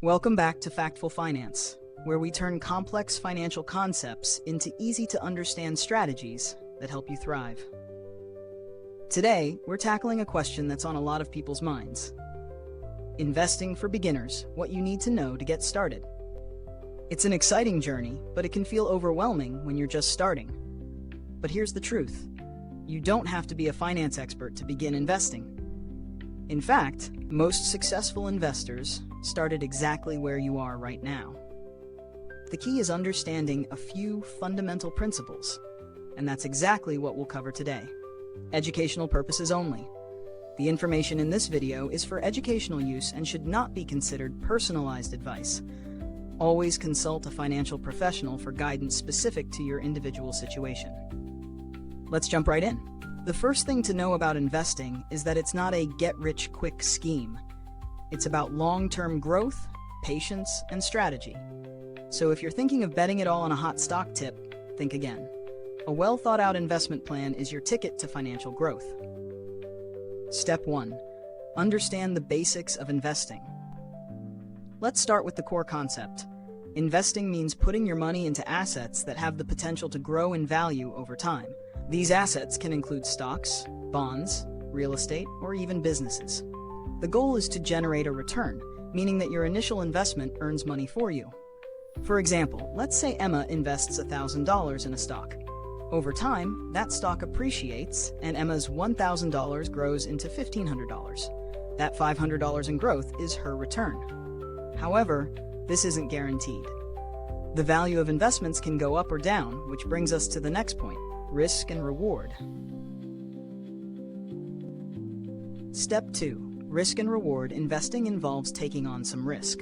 Welcome back to Factful Finance, where we turn complex financial concepts into easy-to-understand strategies that help you thrive. Today, we're tackling a question that's on a lot of people's minds. Investing for beginners, what you need to know to get started. It's an exciting journey, but it can feel overwhelming when you're just starting. But here's the truth. You don't have to be a finance expert to begin investing. In fact, most successful investors started exactly where you are right now. The key is understanding a few fundamental principles, and that's exactly what we'll cover today. Educational purposes only. The information in this video is for educational use and should not be considered personalized advice. Always consult a financial professional for guidance specific to your individual situation. Let's jump right in. The first thing to know about investing is that it's not a get-rich-quick scheme. It's about long-term growth, patience, and strategy. So if you're thinking of betting it all on a hot stock tip, think again. A well-thought-out investment plan is your ticket to financial growth. Step 1. Understand the basics of investing. Let's start with the core concept. Investing means putting your money into assets that have the potential to grow in value over time. These assets can include stocks, bonds, real estate, or even businesses. The goal is to generate a return, meaning that your initial investment earns money for you. For example, let's say Emma invests $1,000 in a stock. Over time, that stock appreciates, and Emma's $1,000 grows into $1,500. That $500 in growth is her return. However, this isn't guaranteed. The value of investments can go up or down, which brings us to the next point. Risk and reward. Step 2. Risk and reward. Investing involves taking on some risk.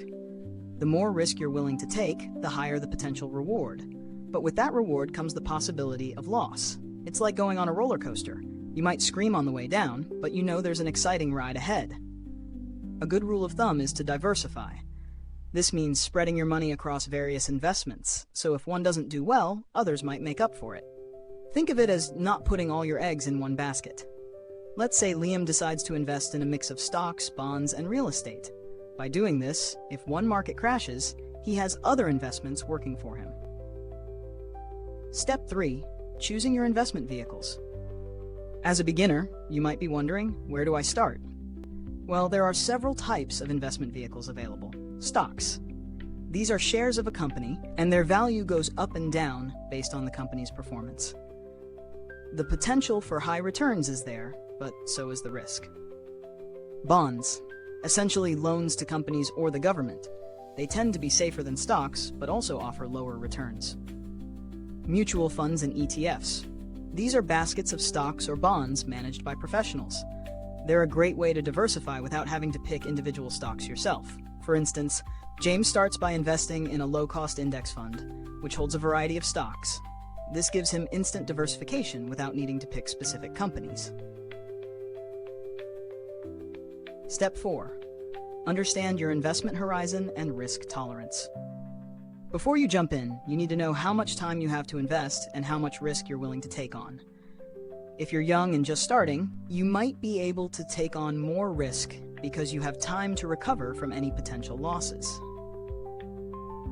The more risk you're willing to take, the higher the potential reward. But with that reward comes the possibility of loss. It's like going on a roller coaster. You might scream on the way down, but you know there's an exciting ride ahead. A good rule of thumb is to diversify. This means spreading your money across various investments, so if one doesn't do well, others might make up for it. Think of it as not putting all your eggs in one basket. Let's say Liam decides to invest in a mix of stocks, bonds, and real estate. By doing this, if one market crashes, he has other investments working for him. Step 3. Choosing your investment vehicles. As a beginner, you might be wondering, where do I start? Well, there are several types of investment vehicles available. Stocks. These are shares of a company, and their value goes up and down based on the company's performance. The potential for high returns is there, but so is the risk. Bonds. Essentially loans to companies or the government. They tend to be safer than stocks, but also offer lower returns. Mutual funds and ETFs. These are baskets of stocks or bonds managed by professionals. They're a great way to diversify without having to pick individual stocks yourself. For instance, James starts by investing in a low-cost index fund, which holds a variety of stocks. This gives him instant diversification without needing to pick specific companies. Step 4. Understand your investment horizon and risk tolerance. Before you jump in, you need to know how much time you have to invest and how much risk you're willing to take on. If you're young and just starting, you might be able to take on more risk because you have time to recover from any potential losses.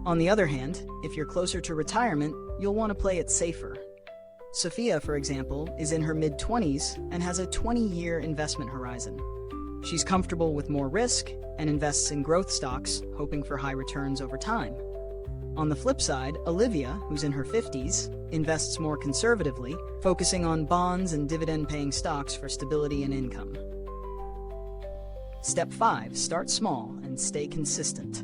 On the other hand, if you're closer to retirement, you'll want to play it safer. Sophia, for example, is in her mid-20s and has a 20-year investment horizon. She's comfortable with more risk and invests in growth stocks, hoping for high returns over time. On the flip side, Olivia, who's in her 50s, invests more conservatively, focusing on bonds and dividend-paying stocks for stability and income. Step 5. Start small and stay consistent.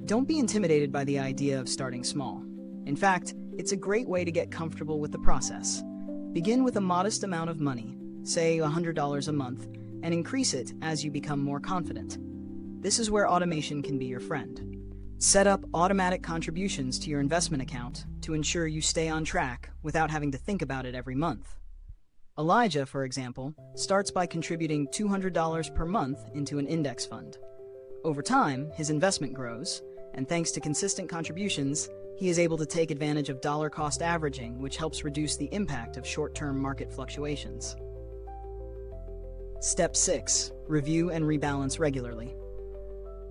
Don't be intimidated by the idea of starting small. In fact, it's a great way to get comfortable with the process. Begin with a modest amount of money, say $100 a month, and increase it as you become more confident. This is where automation can be your friend. Set up automatic contributions to your investment account to ensure you stay on track without having to think about it every month. Elijah, for example, starts by contributing $200 per month into an index fund. Over time, his investment grows, and thanks to consistent contributions, he is able to take advantage of dollar-cost averaging, which helps reduce the impact of short-term market fluctuations. Step 6. Review and rebalance regularly.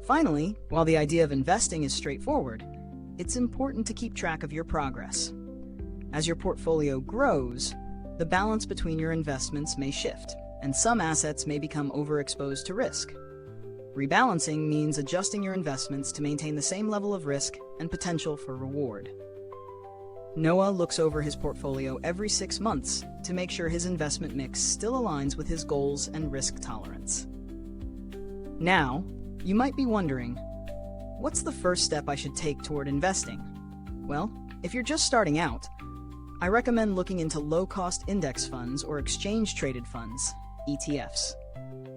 Finally, while the idea of investing is straightforward, it's important to keep track of your progress. As your portfolio grows, the balance between your investments may shift, and some assets may become overexposed to risk. Rebalancing means adjusting your investments to maintain the same level of risk and potential for reward. Noah looks over his portfolio every 6 months to make sure his investment mix still aligns with his goals and risk tolerance. Now, you might be wondering, what's the first step I should take toward investing? Well, if you're just starting out, I recommend looking into low-cost index funds or exchange-traded funds, ETFs.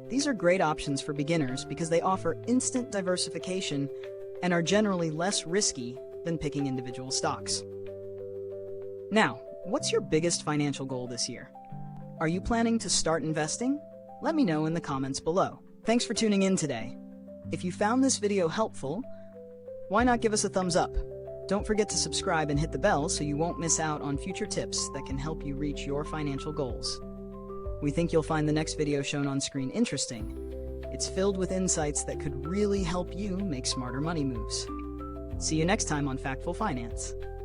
These are great options for beginners because they offer instant diversification and are generally less risky than picking individual stocks. Now, what's your biggest financial goal this year? Are you planning to start investing? Let me know in the comments below. Thanks for tuning in today. If you found this video helpful, why not give us a thumbs up? Don't forget to subscribe and hit the bell so you won't miss out on future tips that can help you reach your financial goals. We think you'll find the next video shown on screen interesting. It's filled with insights that could really help you make smarter money moves. See you next time on Factful Finance.